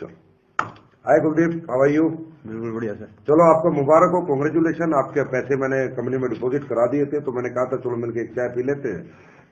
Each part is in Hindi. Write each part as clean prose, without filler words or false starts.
चलो, हाय कुलदीप, हाउ आर यू? बिल्कुल बढ़िया सर। चलो, आपको मुबारक हो, कांग्रेचुलेशन। आपके पैसे मैंने कंपनी में डिपॉजिट करा दिए थे, तो मैंने कहा था चलो मिलकर एक चाय पी लेते हैं,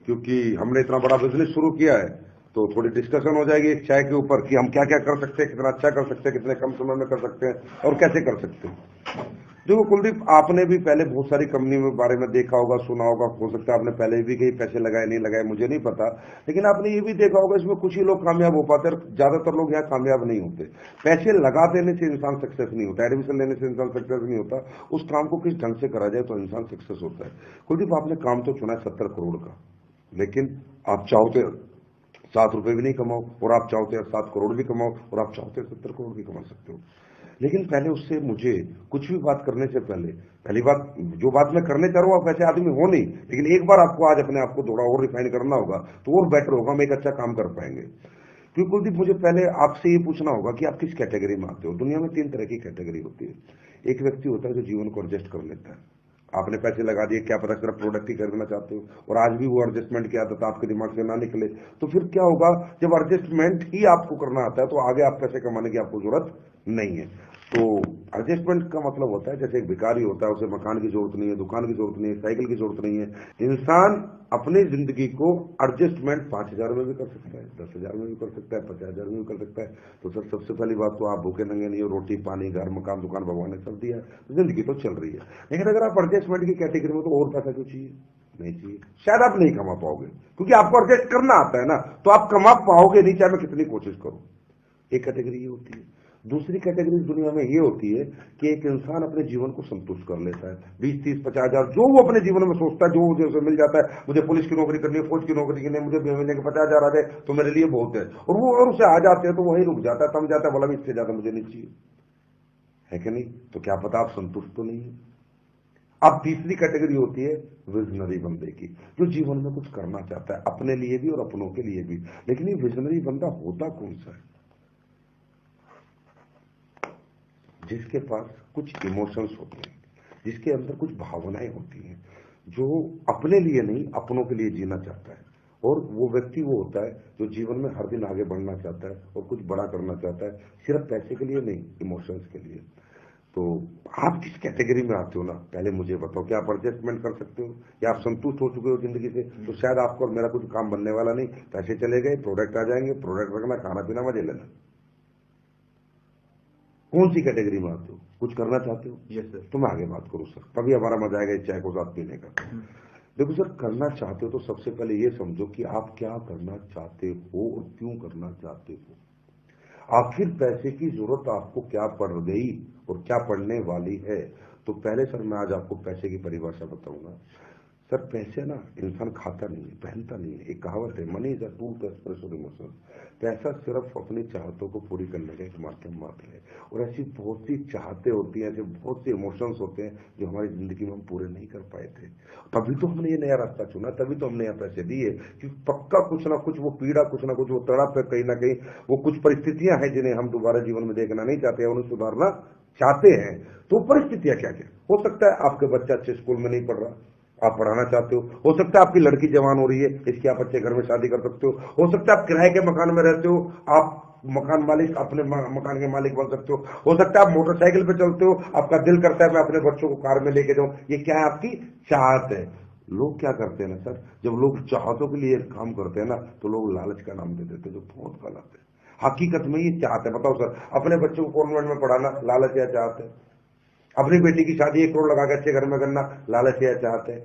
क्योंकि हमने इतना बड़ा बिजनेस शुरू किया है, तो थोड़ी डिस्कशन हो जाएगी एक चाय के ऊपर कि हम क्या क्या कर सकते हैं, कितना अच्छा कर सकते हैं, कितने कम समय में कर सकते हैं और कैसे कर सकते हैं। देखो कुलदीप, आपने भी पहले बहुत सारी कंपनी में बारे में देखा होगा, सुना होगा, हो सकता है आपने पहले भी कहीं पैसे लगाए नहीं लगाए मुझे नहीं पता, लेकिन आपने ये भी देखा होगा इसमें कुछ ही लोग कामयाब हो पाते हैं, ज्यादातर लोग यहाँ कामयाब नहीं होते। पैसे लगा देने से इंसान सक्सेस नहीं होता, एडमिशन लेने से इंसान सक्सेस नहीं होता, उस काम को किस ढंग से करा जाए तो इंसान सक्सेस होता है। कुलदीप, आपने काम तो चुना है 70 करोड़ का, लेकिन आप चाहो तो 7 रुपए भी नहीं कमाओ, और आप चाहो तो 7 करोड़ भी कमाओ, और आप चाहो तो 70 करोड़ भी कमा सकते हो। लेकिन पहले उससे मुझे कुछ भी बात करने से पहली बात, जो बात मैं करने चाह रहा हूँ आप वैसे आदमी हो नहीं, लेकिन एक बार आपको आज अपने आप को थोड़ा और रिफाइन करना होगा तो और बेटर होगा, हम एक अच्छा काम कर पाएंगे। क्योंकि कुलदीप, मुझे पहले आपसे ये पूछना होगा कि आप किस कैटेगरी में आते हो। दुनिया में 3 तरह की कैटेगरी होती है। एक व्यक्ति होता है जो जीवन को एडजस्ट कर लेता है, आपने पैसे लगा दिए, क्या पता सिर्फ प्रोडक्ट ही खरीदना चाहते हो और आज भी वो एडजस्टमेंट की आदत आपके दिमाग से ना निकले, तो फिर क्या होगा, जब एडजस्टमेंट ही आपको करना आता है तो आगे आप पैसे कमाने की आपको जरूरत नहीं है। तो एडजस्टमेंट का मतलब होता है, जैसे एक भिखारी होता है, उसे मकान की जरूरत नहीं है, दुकान की जरूरत नहीं है, साइकिल की जरूरत नहीं है। इंसान अपनी जिंदगी को एडजस्टमेंट 5,000 में भी कर सकता है, 10,000 में भी कर सकता है, 50,000 में भी कर सकता है। तो सर, सबसे पहली बात तो आप भूखे नंगे नहीं हो, रोटी पानी घर मकान दुकान भगवान ने सब दिया है, तो जिंदगी तो चल रही है। लेकिन अगर आप एडजस्टमेंट की कैटेगरी में, तो और पैसा क्यों चाहिए? नहीं चाहिए, शायद आप नहीं कमा पाओगे, क्योंकि आपको एडजस्ट करना आता है ना, तो आप कमा पाओगे नहीं चाहे मैं कितनी कोशिश करूं। एक कैटेगरी ये होती है। दूसरी कैटेगरी दुनिया में ये होती है कि एक इंसान अपने जीवन को संतुष्ट कर लेता है, 20, 30, 50,000 जो वो अपने जीवन में सोचता है, जो मुझे उसे मिल जाता है, मुझे पुलिस की नौकरी करनी है, फौज की नौकरी करनी है, मुझे महीने के 50,000 आ जाए तो मेरे लिए बहुत है, और वो और उसे आ जाते हैं तो वही रुक जाता है, थम जाता है, बोला भी इससे ज्यादा मुझे नहीं चाहिए, है कि नहीं? तो क्या पता आप संतुष्ट तो नहीं है। अब तीसरी कैटेगरी होती है विजनरी बंदे की, जो जीवन में कुछ करना चाहता है, अपने लिए भी और अपनों के लिए भी। लेकिन ये विजनरी बंदा होता कौन सा है? जिसके पास कुछ इमोशंस होते हैं, जिसके अंदर कुछ भावनाएं होती हैं, जो अपने लिए नहीं अपनों के लिए जीना चाहता है। और वो व्यक्ति वो होता है जो जीवन में हर दिन आगे बढ़ना चाहता है और कुछ बड़ा करना चाहता है, सिर्फ पैसे के लिए नहीं, इमोशंस के लिए। तो आप किस कैटेगरी में आते हो ना, पहले मुझे बताओ। क्या आप एडजस्टमेंट कर सकते हो, या आप संतुष्ट हो चुके हो जिंदगी से? तो शायद आपको और मेरा कुछ काम बनने वाला नहीं, पैसे चले गए, प्रोडक्ट आ जाएंगे, प्रोडक्ट रखना, खाना पीना, मजे लेना। कौन सी कैटेगरी में आते हो? कुछ करना चाहते हो? Yes sir. तो मैं आगे बात करूं सर, तभी हमारा मजा आएगा इस चाय को साथ पीने का। देखो सर, करना चाहते हो तो सबसे पहले ये समझो कि आप क्या करना चाहते हो और क्यों करना चाहते हो। आखिर पैसे की जरूरत आपको क्या पड़ गई और क्या पड़ने वाली है? तो पहले सर मैं आज आपको पैसे की परिभाषा बताऊंगा। सर, पैसे ना इंसान खाता नहीं है, पहनता नहीं है। एक कहावत है, money is a tool to express your emotion. पैसा सिर्फ अपनी चाहतों को पूरी करने का एक माध्यम मात्र है। और ऐसी बहुत सी चाहते होती हैं, ऐसे बहुत से इमोशंस होते हैं जो हमारी जिंदगी में हम पूरे नहीं कर पाए थे। तभी तो हमने ये नया रास्ता चुना, तभी तो हमने यहाँ पैसे दिए, कि पक्का कुछ ना कुछ वो पीड़ा, कुछ ना कुछ वो तड़प है, कहीं ना कहीं वो कुछ परिस्थितियां हैं जिन्हें हम दोबारा जीवन में देखना नहीं चाहते हैं, उन्हें सुधारना चाहते हैं। तो परिस्थितियां क्या क्या हो सकता है? आपके बच्चा अच्छे स्कूल में नहीं पढ़ रहा, आप पढ़ाना चाहते हो सकता है आपकी लड़की जवान हो रही है, इसकी आप अच्छे घर में शादी कर सकते हो सकता है आप किराए के मकान में रहते हो, आप मकान मालिक, अपने मकान के मालिक बन सकते हो सकता है आप मोटरसाइकिल पे चलते हो, आपका दिल करता है मैं अपने बच्चों को कार में लेके जाऊं। ये क्या है? आपकी चाहत है। लोग क्या करते हैं ना सर, जब लोग चाहतों के लिए काम करते हैं ना, तो लोग लालच का नाम दे देते हैं, जो बहुत गलत है। हकीकत में ये चाहत है। बताओ सर, अपने बच्चों को कॉन्वेंट में पढ़ाना लालच या चाहत है? अपनी बेटी की शादी 1 करोड़ लगा के अच्छे घर में करना लालच या चाहते हैं?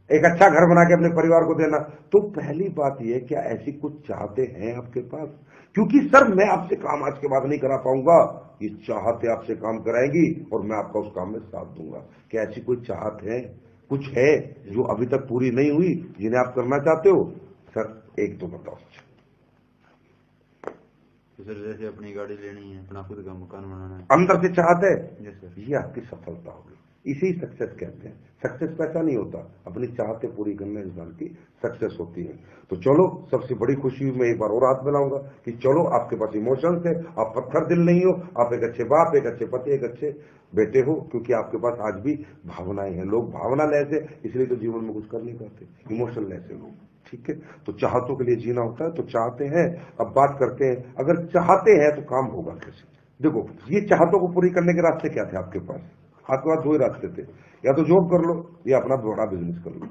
एक अच्छा घर बना के अपने परिवार को देना। तो पहली बात यह, क्या ऐसी कुछ चाहते हैं आपके पास? क्योंकि सर मैं आपसे काम आज के बाद नहीं करा पाऊंगा, ये चाहते आपसे काम कराएंगी और मैं आपका उस काम में साथ दूंगा। क्या ऐसी कोई चाहत है, कुछ है जो अभी तक पूरी नहीं हुई, जिन्हें आप करना चाहते हो? सर एक तो बताओ। तो सर, जैसे अपनी गाड़ी लेनी है, अपना खुद का मकान बनाना है, अंदर से चाहते हैं, यस सर। ये आपकी सफलता होगी, इसी सक्सेस कहते हैं। सक्सेस पैसा नहीं होता, अपनी चाहते पूरी करने इंसान की सक्सेस होती है। तो चलो, सबसे बड़ी खुशी मैं एक बार और हाथ मिलाऊंगा कि चलो आपके पास इमोशंस है, आप पत्थर दिल नहीं हो, आप एक अच्छे बाप, एक अच्छे पति, एक अच्छे बेटे हो, क्योंकि आपके पास आज भी भावनाएं हैं। लोग भावना लेस है, इसलिए तो जीवन में कुछ कर नहीं पाते, इमोशन लेस है लोग। ठीक है, तो चाहतों के लिए जीना होता है, तो चाहते हैं। अब बात करते हैं, अगर चाहते हैं तो काम होगा कैसे। देखो, ये चाहतों को पूरी करने के रास्ते क्या थे आपके पास? आपके पास दो ही रास्ते थे, या तो जॉब कर लो या अपना बड़ा बिजनेस कर लो।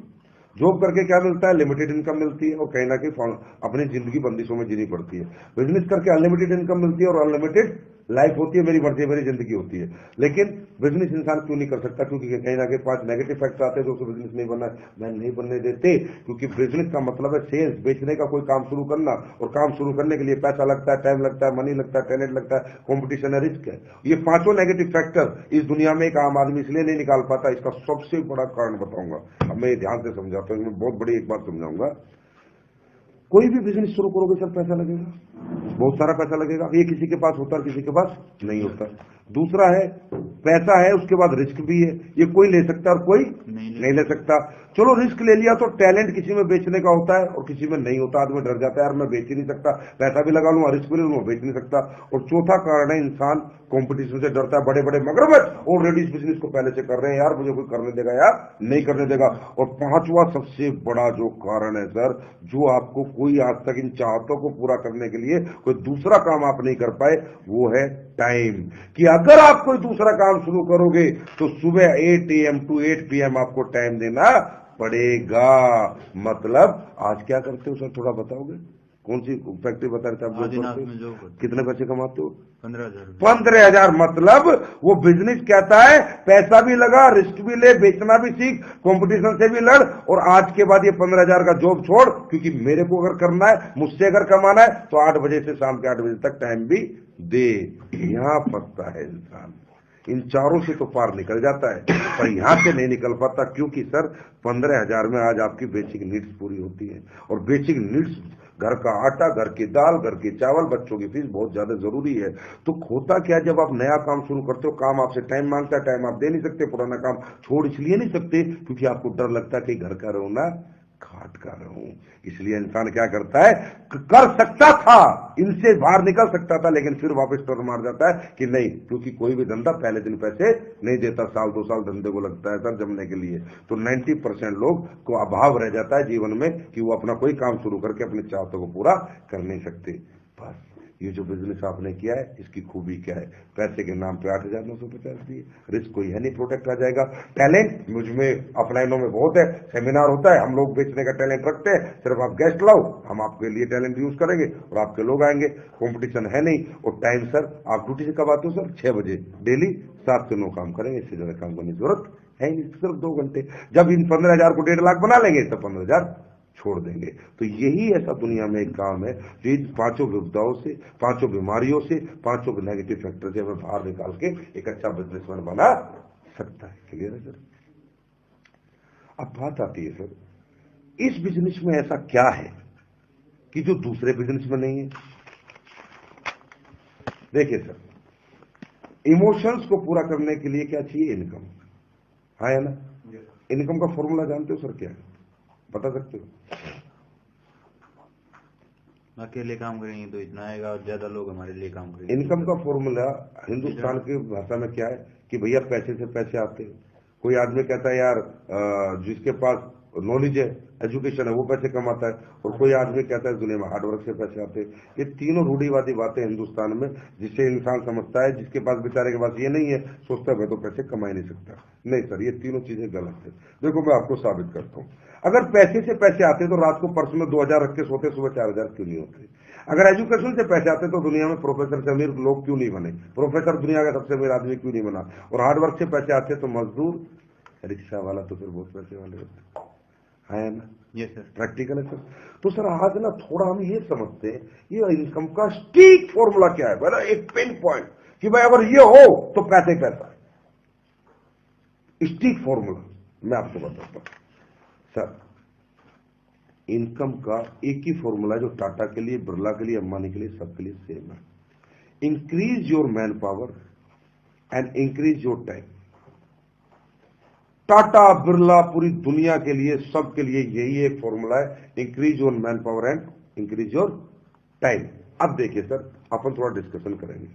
जॉब करके क्या मिलता है? लिमिटेड इनकम मिलती है और कहीं ना कहीं अपनी जिंदगी बंदिशों में जीनी पड़ती है। बिजनेस करके अनलिमिटेड इनकम मिलती है और अनलिमिटेड लाइफ होती है, मेरी मर्जी मेरी जिंदगी होती है। लेकिन बिजनेस इंसान क्यों नहीं कर सकता? क्योंकि कहीं ना कहीं 5 नेगेटिव फैक्टर आते हैं जो उसे बिजनेस नहीं बनना मैं नहीं बनने देते। क्योंकि बिजनेस का मतलब है सेल्स, बेचने का, कोई काम शुरू करना, और काम शुरू करने के लिए पैसा लगता है, टाइम लगता है, मनी लगता है, टैलेंट लगता है, कॉम्पिटिशन है, रिस्क है। ये 5 नेगेटिव फैक्टर इस दुनिया में एक आम आदमी इसलिए नहीं निकाल पाता। इसका सबसे बड़ा कारण बताऊंगा, अब मैं ध्यान से समझाता हूँ, मैं बहुत बड़ी एक बात समझाऊंगा। कोई भी बिजनेस शुरू करोगे सर पैसा लगेगा, बहुत सारा पैसा लगेगा। ये किसी के पास होता है, किसी के पास नहीं होता। दूसरा है, पैसा है उसके बाद रिस्क भी है। ये कोई ले सकता है और कोई नहीं ले सकता। चलो रिस्क ले लिया तो टैलेंट किसी में बेचने का होता है और किसी में नहीं होता। आदमी डर जाता है, यार मैं बेच ही नहीं सकता, पैसा भी लगा लूंगा, रिस्क भी ले लूंगा, बेच नहीं सकता। और चौथा कारण है, इंसान कंपटीशन से डरता है। बड़े बड़े मगरमच्छ ऑलरेडी इस बिजनेस को पहले से कर रहे हैं, यार मुझे कोई करने देगा यार, नहीं करने देगा। और पांचवा सबसे बड़ा जो कारण है सर, जो आपको कोई आज तक इन चाहतों को पूरा करने के लिए कोई दूसरा काम आप नहीं कर पाए, वो है टाइम। कि अगर आप कोई दूसरा काम शुरू करोगे तो सुबह 8 AM to 8 PM आपको टाइम देना पड़ेगा। मतलब आज क्या करते हो सर, थोड़ा बताओगे? कौन सी फैक्ट्री बता रहे थे आप? जॉब करते कितने पैसे कमाते हो? 15,000। 15,000। मतलब वो बिजनेस कहता है पैसा भी लगा, रिस्क भी ले, बेचना भी सीख, कंपटीशन से भी लड़, और आज के बाद ये 15,000 का जॉब छोड़, क्योंकि मेरे को अगर करना है, मुझसे अगर कमाना है तो 8 बजे से शाम के 8 बजे तक टाइम भी दे। यहां फंसता है इंसान। इन चारों से तो पार निकल जाता है, पर यहां से नहीं निकल पाता। क्योंकि सर 15,000 में आज आपकी बेसिक नीड्स पूरी होती है, और बेसिक नीड्स, घर का आटा, घर की दाल, घर के चावल, बच्चों की फीस बहुत ज्यादा जरूरी है। तो होता क्या, जब आप नया काम शुरू करते हो, काम आपसे टाइम मांगता है, टाइम आप दे नहीं सकते, पुराना काम छोड़ इसलिए नहीं सकते क्योंकि आपको डर लगता है कि घर का रोना घाट का रहूं। इसलिए इंसान क्या करता है, कर सकता था, इनसे बाहर निकल सकता था, लेकिन फिर वापस टर्न मार जाता है कि नहीं, क्योंकि कोई भी धंधा पहले दिन पैसे नहीं देता, साल 2 साल धंधे को लगता है सर जमने के लिए। तो 90% लोग को अभाव रह जाता है जीवन में कि वो अपना कोई काम शुरू करके अपनी चाहतों को पूरा कर नहीं सकते। बस ये जो बिजनेस आपने किया है, इसकी खूबी क्या है? पैसे के नाम पे 8,950 दिए, रिस्क कोई है नहीं, प्रोटेक्ट आ जाएगा। टैलेंट मुझ में अपलाइनों में बहुत है, सेमिनार होता है, हम लोग बेचने का टैलेंट रखते हैं, सिर्फ आप गेस्ट लाओ, हम आपके लिए टैलेंट यूज करेंगे और आपके लोग आएंगे। कंपटीशन है नहीं। और टाइम सर, आप ड्यूटी से कब आते हो सर? 6 बजे डेली, 7 से 9 काम करेंगे, इससे ज्यादा काम करने की जरूरत है नहीं, सिर्फ 2 घंटे। जब इन 15,000 को 1.5 लाख बना लेंगे तो 15,000 छोड़ देंगे। तो यही ऐसा दुनिया में एक काम है जो इन 5 विपदाओं से, 5 बीमारियों से, 5 नेगेटिव फैक्टर से हमें बाहर निकाल के एक अच्छा बिजनेसमैन बना सकता है। क्लियर है सर? अब बात आती है सर, इस बिजनेस में ऐसा क्या है कि जो दूसरे बिजनेस में नहीं है? देखिए सर, इमोशंस को पूरा करने के लिए क्या चाहिए? इनकम। हाँ है ना? इनकम का फॉर्मूला जानते हो सर क्या है? बता सकते हो? अकेले काम करेंगे तो इतना आएगा और ज्यादा लोग हमारे लिए काम करेंगे। इनकम का फॉर्मूला हिंदुस्तान की भाषा में क्या है कि भैया पैसे से पैसे आते हैं। कोई आदमी कहता है यार जिसके पास नॉलेज है, एजुकेशन है, वो पैसे कमाता है, और कोई आदमी कहता है दुनिया में हार्डवर्क से पैसे आते हैं। ये तीनों रूढ़िवादी बातें हिंदुस्तान में, जिससे इंसान समझता है, जिसके पास बेचारे के पास ये नहीं है, सोचता है मैं तो पैसे कमा ही नहीं सकता। नहीं सर, ये तीनों चीजें गलत है। देखो मैं आपको साबित करता हूं। अगर पैसे से पैसे आते तो रात को पर्स में 2,000 रख के सोते, सुबह 4,000 क्यों नहीं होते? अगर एजुकेशन से पैसे आते तो दुनिया में प्रोफेसर से अमीर लोग क्यों नहीं बने? प्रोफेसर दुनिया का सबसे अमीर आदमी क्यों नहीं बना? और हार्डवर्क से पैसे आते तो मजदूर, रिक्शा वाला तो फिर बहुत पैसे वाले होते है ना? ये सर प्रैक्टिकल है सर। तो सर आज ना थोड़ा हम ये समझते हैं, ये इनकम का स्टीक फॉर्मूला क्या है, बड़ा एक पिन पॉइंट कि भाई अगर ये हो तो पैसे पैसा। स्टीक फॉर्मूला मैं आपको बताता हूं सर। इनकम का एक ही फॉर्मूला जो टाटा के लिए, बिरला के लिए, अंबानी के लिए, सबके लिए सेम है। Increase your man power and increase your time. Tata, Birla, पूरी दुनिया के लिए, सबके लिए यही एक फॉर्मूला है, increase your man power and increase your time. अब देखिए सर, अपन थोड़ा डिस्कशन करेंगे।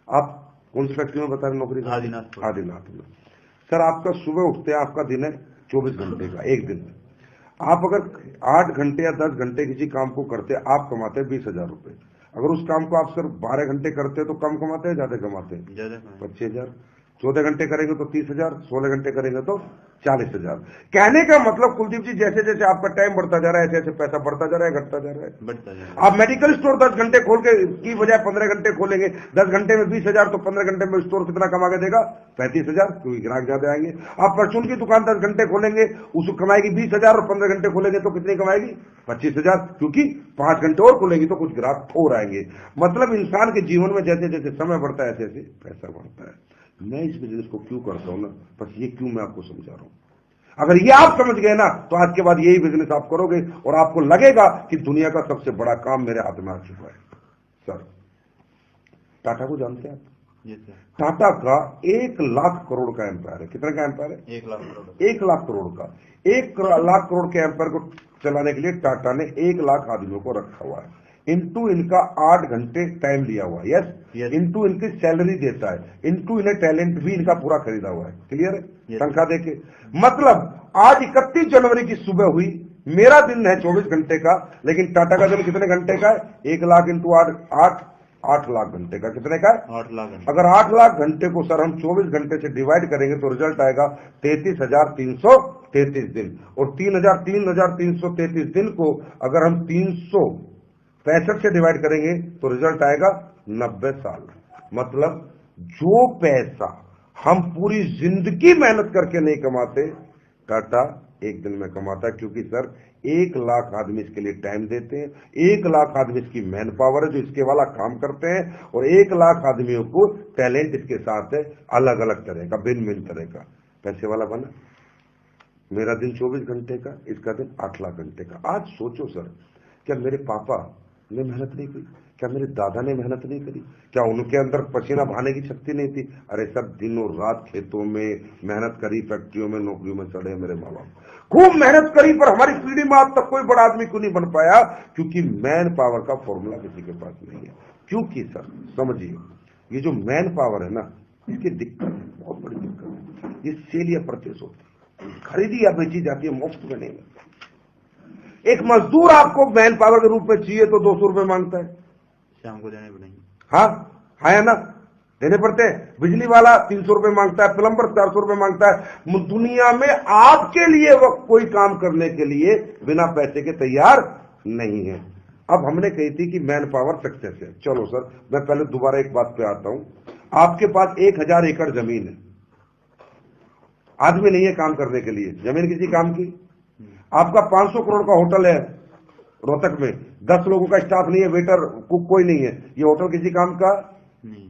आप कौन सी फैक्ट्री में बता रहे नौकरी? आदिनाथ में। सर आपका सुबह उठते हैं, आपका दिन है 24 घंटे का, एक दिन। आप अगर 8 घंटे या 10 घंटे किसी काम को करते, आप कमाते हैं 20,000 रुपए। अगर उस काम को आप सिर्फ 12 घंटे करते हैं तो कम कमाते हैं, ज्यादा कमाते हैं? ज्यादा कमाए। 25,000। 14 घंटे करेंगे तो 30,000, 16 घंटे करेंगे तो 40,000। कहने का मतलब कुलदीप जी, जैसे जैसे आपका टाइम बढ़ता जा रहा है, ऐसे ऐसे पैसा बढ़ता जा रहा है, घटता जा रहा है। बढ़ता जा रहा आप मेडिकल स्टोर 10 घंटे खोल के की बजाय 15 घंटे खोलेंगे, 10 घंटे में 20,000, तो 15 घंटे में स्टोर कितना कमा के देगा? 35,000, क्योंकि ग्राहक ज्यादा आएंगे। आप परचून की दुकान 10 घंटे खोलेंगे, उसको कमाएगी 20,000, और 15 घंटे खोलेंगे तो कितनी कमाएगी? 25,000, क्योंकि 5 घंटे और खोलेंगी तो कुछ ग्राहक और आएंगे। मतलब इंसान के जीवन में जैसे जैसे समय बढ़ता है, ऐसे ऐसे पैसा बढ़ता है। मैं इस बिजनेस को क्यों करता हूं ना, बस ये क्यों मैं आपको समझा रहा हूं। अगर ये आप समझ गए ना, तो आज के बाद यही बिजनेस आप करोगे और आपको लगेगा कि दुनिया का सबसे बड़ा काम मेरे हाथ में आ चुका है। सर, टाटा को जानते हैं आप? जी सर। टाटा का 1 लाख करोड़ का एम्पायर है। कितने का एम्पायर है? 1 लाख करोड़। 1 लाख करोड़ का। 1 लाख करोड़ के एम्पायर को चलाने के लिए टाटा ने 1 लाख आदमियों को रखा हुआ है। इनटू इनका 8 घंटे टाइम लिया हुआ है। यस। इनटू इनकी सैलरी देता है, इनटू इन्हें टैलेंट भी इनका पूरा खरीदा हुआ है। क्लियर है? तनख्वाह देके। मतलब आज 31 जनवरी की सुबह हुई, मेरा दिन है 24 घंटे का, लेकिन टाटा का दिन कितने घंटे का है? 1 लाख इंटू 8 लाख घंटे का। कितने का है? 8 लाख घंटे। अगर 8 लाख घंटे को सर हम 24 घंटे से डिवाइड करेंगे तो रिजल्ट आएगा 33,333 दिन। और 3,333 दिन को अगर हम 365 से डिवाइड करेंगे तो रिजल्ट आएगा 90 साल। मतलब जो पैसा हम पूरी जिंदगी मेहनत करके नहीं कमाते, टाटा एक दिन में कमाता है। क्योंकि सर 1 लाख आदमी इसके लिए टाइम देते हैं, 1 लाख आदमी इसकी मैन पावर है जो इसके वाला काम करते हैं, और 1 लाख आदमियों को टैलेंट इसके साथ है, अलग अलग तरह का, भिन्न भिन्न तरह का। पैसे वाला बना। मेरा दिन 24 घंटे का, इसका दिन 8 लाख घंटे का। आज सोचो सर, क्या मेरे पापा ने मेहनत नहीं की? क्या मेरे दादा ने मेहनत नहीं करी? क्या उनके अंदर पसीना बहाने की शक्ति नहीं थी? अरे सब दिनों रात खेतों में मेहनत करी, फैक्ट्रियों में, नौकरियों में चढ़े मेरे माँ बाप, खूब मेहनत करी, पर हमारी पीढ़ी में आज तक कोई बड़ा आदमी क्यों नहीं बन पाया? क्योंकि मैन पावर का फॉर्मूला किसी के पास नहीं है। क्योंकि सर समझिए, ये जो मैन पावर है ना, इसकी दिक्कत है, बहुत बड़ी दिक्कत है। ये सेल या परचेस होती है, खरीदी या बेची जाती है, मुफ्त में नहीं मिलती। एक मजदूर आपको मैन पावर के रूप में चाहिए तो 200 रुपए मांगता है, शाम को देने पड़ेंगे। हाँ है ना, देने पड़ते हैं। बिजली वाला 300 रुपए मांगता है, प्लम्बर 400 रुपए मांगता है। दुनिया में आपके लिए वो कोई काम करने के लिए बिना पैसे के तैयार नहीं है। अब हमने कही थी कि मैन पावर सक्सेस है। चलो सर, मैं पहले दोबारा एक बात पे आता हूं। आपके पास 1000 एकड़ जमीन है, आदमी नहीं है काम करने के लिए, जमीन किसी काम की। आपका 500 करोड़ का होटल है रोहतक में, 10 लोगों का स्टाफ नहीं है, वेटर कुक कोई नहीं है, ये होटल किसी काम का नहीं।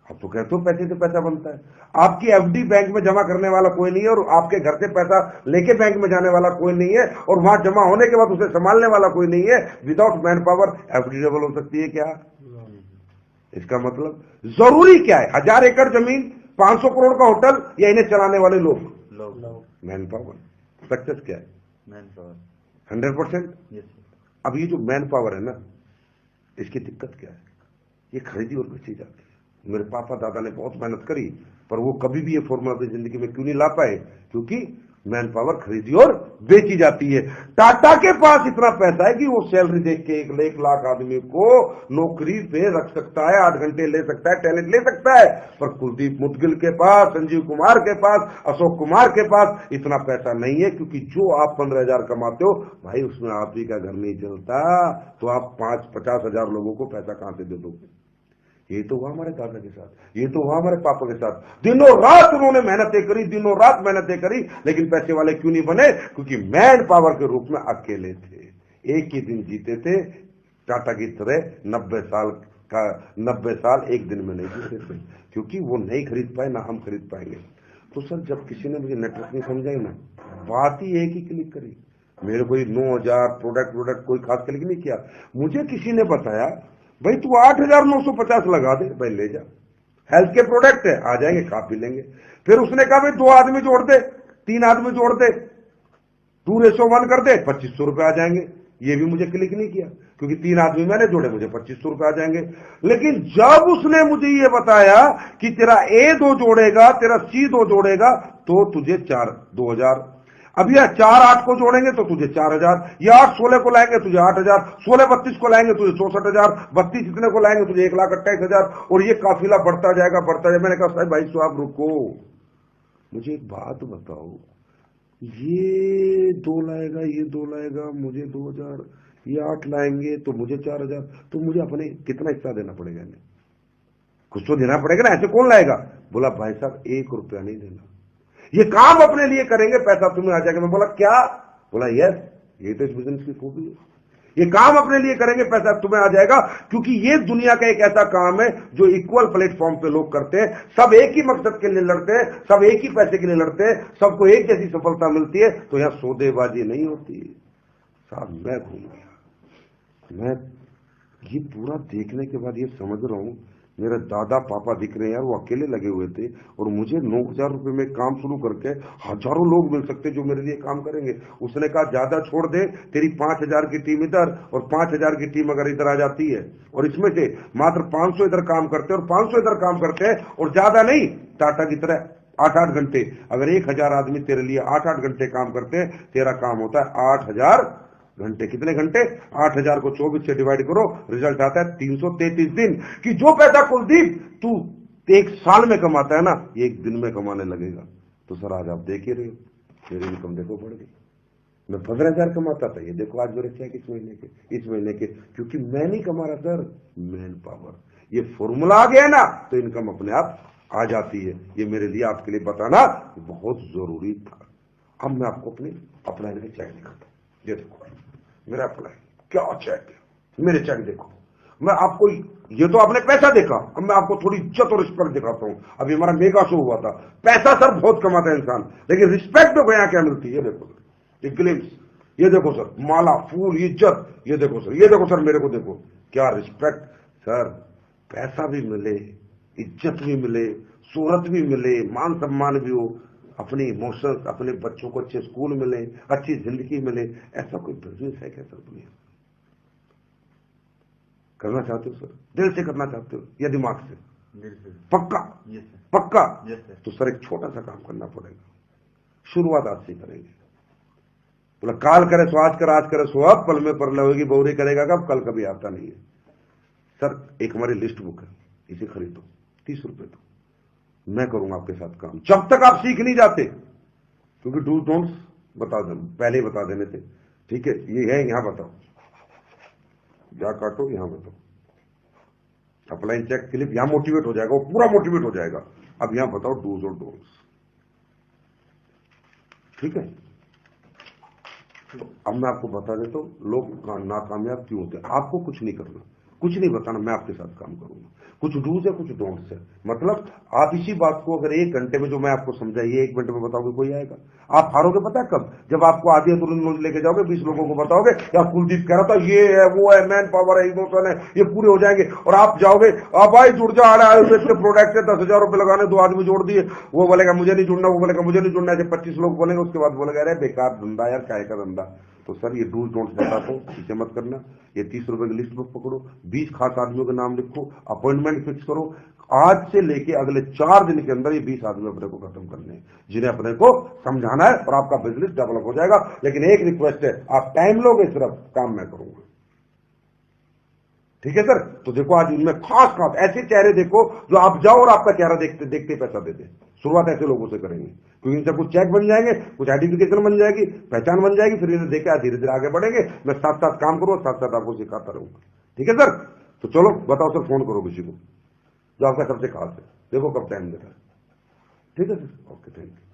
अब तो कहते हो पैसे से पैसा बनता है। आपकी एफडी बैंक में जमा करने वाला कोई नहीं है, और आपके घर से पैसा लेके बैंक में जाने वाला कोई नहीं है, और वहां जमा होने के बाद उसे संभालने वाला कोई नहीं है। Without man power FD double हो सकती है क्या? इसका मतलब जरूरी क्या है? 1000 एकड़ जमीन, 500 करोड़ का होटल, या इन्हें चलाने वाले लोग? Man power. सक्सेस क्या है? Man power 100%। यस। अब ये जो मैन पावर है ना, इसकी दिक्कत क्या है? ये खरीदी और बेची जाती है। मेरे पापा दादा ने बहुत मेहनत करी, पर वो कभी भी ये फॉर्मूला अपनी जिंदगी में क्यों नहीं ला पाए? क्योंकि मैन पावर खरीदी और बेची जाती है। टाटा के पास इतना पैसा है कि वो सैलरी देख के 1 लाख आदमी को नौकरी पे रख सकता है, 8 घंटे ले सकता है, टैलेंट ले सकता है। पर कुलदीप मुदगिल के पास, संजीव कुमार के पास, अशोक कुमार के पास इतना पैसा नहीं है। क्योंकि जो आप 15,000 कमाते हो भाई, उसमें आप ही का घर नहीं चलता, तो आप 50,000 लोगों को पैसा कहां से दे दोगे? ये तो हुआ हमारे दादा के साथ, ये तो हुआ हमारे पापा के साथ। दिनों रात उन्होंने मेहनतें करी, दिनों रात मेहनतें करी, लेकिन पैसे वाले क्यों नहीं बने? क्योंकि मैन पावर के रूप में अकेले थे, एक ही दिन जीते थे। टाटा की तरह 90 साल एक दिन में नहीं जीते थे, क्योंकि वो नहीं खरीद पाए, ना हम खरीद पाएंगे। तो सर, जब किसी ने मुझे नेटवर्किंग समझाई ना, बात ही एक ही क्लिक करी। मेरे कोई 9000 प्रोडक्ट कोई खास क्लिक नहीं किया। मुझे किसी ने बताया, भाई तू 8,950 लगा दे, भाई ले जा, हेल्थ के प्रोडक्ट है, आ जाएंगे, खा पी लेंगे। फिर उसने कहा भाई 2 आदमी जोड़ दे, 3 आदमी जोड़ दे, 2:1 कर दे, 2500 रुपए आ जाएंगे। ये भी मुझे क्लिक नहीं किया, क्योंकि 3 आदमी मैंने जोड़े, मुझे 2500 रुपए आ जाएंगे। लेकिन जब उसने मुझे ये बताया कि तेरा A 2 जोड़ेगा, तेरा C 2 जोड़ेगा, तो तुझे 2,000। अब ये 4-8 को जोड़ेंगे तो तुझे 4,000, ये 8-16 को लाएंगे तुझे 8,000, 16-32 को लाएंगे तुझे 64,000, 32 इतने को लाएंगे तुझे 1,28,000, और ये काफिला बढ़ता जाएगा बढ़ता जाएगा। मैंने कहा साहब भाई साहब रुको, मुझे एक बात बताओ, ये 2 लाएगा, ये 2 लाएगा, मुझे 2,000, ये 8 लाएंगे तो मुझे 4,000, तो मुझे अपने कितना हिस्सा देना पड़ेगा इन्हें? कुछ तो देना पड़ेगा ना, ऐसे कौन लाएगा? बोला भाई साहब 1 रुपया नहीं देना, ये काम अपने लिए करेंगे, पैसा तुम्हें आ जाएगा। मैं बोला क्या? बोला यस, ये तो इस बिजनेस की खूबी है, ये काम अपने लिए करेंगे, पैसा तुम्हें आ जाएगा, क्योंकि ये दुनिया का एक ऐसा काम है जो इक्वल प्लेटफॉर्म पे लोग करते हैं, सब एक ही मकसद के लिए लड़ते हैं, सब एक ही पैसे के लिए लड़ते हैं, सबको एक जैसी सफलता मिलती है, तो यहां सौदेबाजी नहीं होती। साहब मैं घूम गया, मैं ये पूरा देखने के बाद ये समझ रहा हूं, मेरे दादा पापा दिख रहे हैं यार, वो अकेले लगे हुए थे, और मुझे 9,000 रुपए में काम शुरू करके हजारों लोग मिल सकते जो मेरे लिए काम करेंगे। उसने कहा ज्यादा छोड़ दे, तेरी 5,000 की टीम इधर और 5,000 की टीम अगर इधर आ जाती है, और इसमें से मात्र 500 इधर काम करते हैं और 500 इधर काम करते हैं, और ज्यादा नहीं, टाटा की तरह 8-8 घंटे, अगर 1,000 आदमी तेरे लिए 8-8 घंटे काम करते हैं, तेरा काम होता है 8,000 घंटे। कितने घंटे? 8,000 को 24 से डिवाइड करो, रिजल्ट आता है 333 दिन। कि जो पैसा कुलदीप तू 1 साल में कमाता है ना, ये 1 दिन में कमाने लगेगा। तो सर आज आप देख ही रहे हो, मेरी इनकम देखो बढ़ गई। मैं 15,000 कमाता था, ये देखो आज मेरे चेक इस महीने के, क्योंकि मैं नहीं कमा रहा सर, मैन पावर, ये फॉर्मूला आ गया ना, तो इनकम अपने आप आ जाती है। ये मेरे लिए आपके लिए बताना बहुत जरूरी था। अब मैं आपको अपने अप्लाई में चेक दिखाता हूं, ये देखो मेरा अप्लाई, क्या चेक है, मेरे चेक देखो। मैं आपको, ये तो आपने पैसा देखा, अब मैं आपको थोड़ी इज्जत और रिस्पेक्ट दिखाता हूं। अभी हमारा मेगा शो हुआ था, पैसा सर बहुत कमाता है इंसान, लेकिन रिस्पेक्ट देखो यहाँ क्या मिलती है। ये देखो सर, एक ग्लिम्स, ये देखो सर, माला, फूल, इज्जत, ये देखो सर, ये देखो सर, मेरे को देखो क्या रिस्पेक्ट। सर पैसा भी मिले, इज्जत भी मिले, शोहरत भी मिले, मान सम्मान भी हो, अपने इमोशंस, अपने बच्चों को अच्छे स्कूल मिले, अच्छी जिंदगी मिले, ऐसा कोई बिजनेस है क्या सर दुनिया? करना चाहते हो सर? दिल से करना चाहते हो या दिमाग से? पक्का? पक्का? तो सर एक छोटा सा काम करना पड़ेगा, शुरुआत आज से करेंगे। बोला काल करे सो आज कर, आज करे सो अब, पल में परले होगी बहुरी, करेगा कब? कल कभी आता नहीं है। सर एक हमारी लिस्ट बुक है, इसे खरीदो, 30 रुपए दो, मैं करूंगा आपके साथ काम, जब तक आप सीख नहीं जाते, क्योंकि डूज डोंट्स बता दे, पहले ही बता देने थे, ठीक है? ये है, यहां बताओ, जा काटो, यहां बताओ, अपलाइन चेक क्लिप, यहां मोटिवेट हो जाएगा, वो पूरा मोटिवेट हो जाएगा। अब यहां बताओ डूज और डोंट्स, ठीक है? तो अब मैं आपको बता देता हूं लोग नाकामयाब क्यों होते हैं। आपको कुछ नहीं करना, कुछ नहीं बताना, मैं आपके साथ काम करूंगा। कुछ डूज है, कुछ डोंट्स है, मतलब आप इसी बात को अगर 1 घंटे में जो मैं आपको समझाइए 1 घंटे में बताओगे, कोई आएगा? आप हारोगे पता है कब? जब आपको आधी तुरंत नोट लेके जाओगे, 20 लोगों को बताओगे या कुलदीप कह रहा था ये है, वो है, मैन पावर है, इमोशन है, ये पूरे हो जाएंगे, और आप जाओगे, अब भाई जुड़ जा, आयुर्वेद के प्रोडक्ट है, 10,000 रुपए लगाने, 2 आदमी जोड़ दिए, वो बोलेगा मुझे नहीं जुड़ना, वो बोलेगा मुझे नहीं जुड़ना, ऐसे 25 लोग बोलेंगे, उसके बाद बोलेगा अरे बेकार धंधा यार, काय का धंधा। तो सर ये डूज डोंट्स बताता हूं, इसे मत करना। ये 30 रुपए की लिस्ट बुक पकड़ो, 20 खास आदमियों के नाम लिखो, अपॉइंटमेंट फिक्स करो, आज से लेके अगले 4 दिन के अंदर ये 20 आदमी अपने को खत्म करने हैं, जिन्हें अपने को समझाना है, और आपका बिजनेस डेवलप हो जाएगा। लेकिन एक रिक्वेस्ट है, आप टाइम लोगे, सिर्फ काम मैं करूंगा, ठीक है सर? तो देखो आज इनमें खास खास ऐसे चेहरे देखो जो आप जाओ और आपका चेहरा देखते देखते पैसा दे दे। शुरुआत ऐसे लोगों से करेंगे, क्योंकि इनसे कुछ चेक बन जाएंगे, कुछ आइडेंटिफिकेशन बन जाएगी, पहचान बन जाएगी, फिर इन्हें देखा धीरे धीरे आगे बढ़ेंगे। मैं साथ साथ काम करूंगा, साथ साथ आपको सिखाता रहूंगा, ठीक है सर? तो चलो बताओ सर, फोन करो किसी को जो आपका सबसे खास है, देखो कब टाइम दे रहा है, ठीक है सर? Okay, thank you.